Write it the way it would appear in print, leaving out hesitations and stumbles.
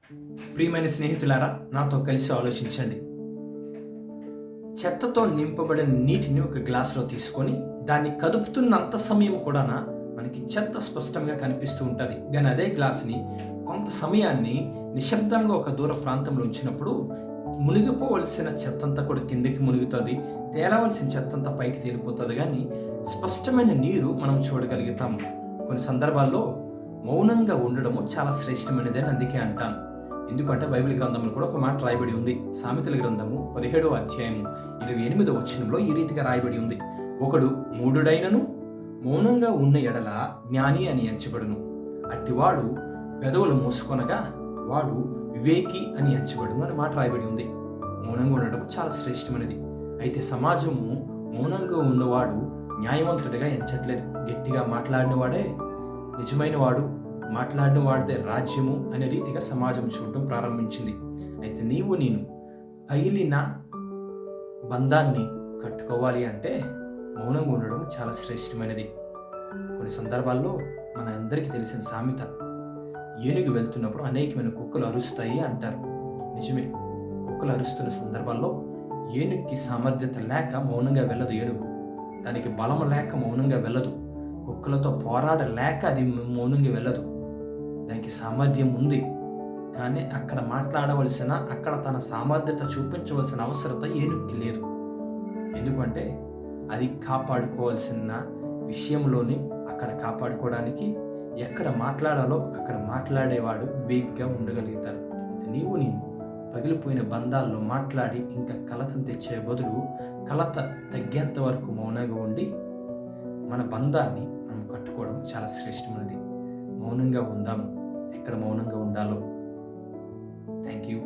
ప్రియమైన స్నేహితులారా, నాతో కలిసి ఆలోచించండి. చెత్తతో నింపబడిన నీటిని ఒక గ్లాసులో తీసుకొని దాన్ని కదుపుతున్నంత సమయం కూడా మనకి చెత్త స్పష్టంగా కనిపిస్తూ ఉంటుంది. కానీ అదే గ్లాసుని కొంత సమయాన్ని నిశ్శబ్దంగా ఒక దూర ప్రాంతంలో ఉంచినప్పుడు మునిగిపోవలసిన చెత్తంతా కూడా కిందికి మునుగుతుంది, తేలవలసిన చెత్తంతా పైకి తేలిపోతుంది. కానీ స్పష్టమైన నీరు మనం చూడగలుగుతాము. కొన్ని సందర్భాల్లో మౌనంగా ఉండడము చాలా శ్రేష్టమైనది అని అందుకే అంటాను. ఎందుకంటే బైబిల్ గ్రంథంలో కూడా ఒక మాట రాయబడి ఉంది. సామెతల గ్రంథము 17వ అధ్యాయము 28వ వచనంలో ఈ రీతిగా రాయబడి ఉంది. ఒకడు మూఢుడైనను మౌనంగా ఉన్న ఎడల జ్ఞాని అని ఎంచబడును, అట్టివాడు పెదవులు మూసుకొనగా వాడు వివేకి అని ఎంచబడును అని మాట రాయబడి ఉంది. మౌనంగా ఉండడం చాలా శ్రేష్టమైనది. అయితే సమాజము మౌనంగా ఉన్నవాడు న్యాయవంతుడిగా ఎంచట్లేదు. గట్టిగా మాట్లాడిన వాడే నిజమైన వాడు, మాట్లాడిన వాడితే రాజ్యము అనే రీతిగా సమాజం చూడటం ప్రారంభించింది. అయితే నేను పగిలిన బంధాన్ని కట్టుకోవాలి అంటే మౌనంగా ఉండడం చాలా శ్రేష్టమైనది. కొన్ని సందర్భాల్లో మన అందరికీ తెలిసిన సామెత, ఏనుగు వెళ్తున్నప్పుడు అనేకమైన కుక్కలు అరుస్తాయి అంటారు. నిజమే, కుక్కలు అరుస్తున్న సందర్భాల్లో ఏనుగుకి సామర్థ్యత లేక మౌనంగా వెళ్ళదు. ఏనుగు దానికి బలం లేక మౌనంగా వెళ్ళదు. కుక్కలతో పోరాడలేక అది మౌనంగా వెళ్ళదు. దానికి సామర్థ్యం ఉంది, కానీ అక్కడ మాట్లాడవలసిన, అక్కడ తన సామర్థ్యత చూపించవలసిన అవసరత ఏనుగుకి లేదు. ఎందుకంటే అది కాపాడుకోవాల్సిన విషయంలోని అక్కడ కాపాడుకోవడానికి ఎక్కడ మాట్లాడాలో అక్కడ మాట్లాడేవాడు వేగ్గా ఉండగలుగుతాడు. నేను పగిలిపోయిన బంధాల్లో మాట్లాడి ఇంకా కలతను తెచ్చే బదులు కలత తగ్గేంత వరకు మౌనంగా ఉండి మన బంధాన్ని మనం కట్టుకోవడం చాలా శ్రేష్టమైనది. మౌనంగా ఉందాము ఎక్కడ మౌనంగా ఉండాలో. Thank you.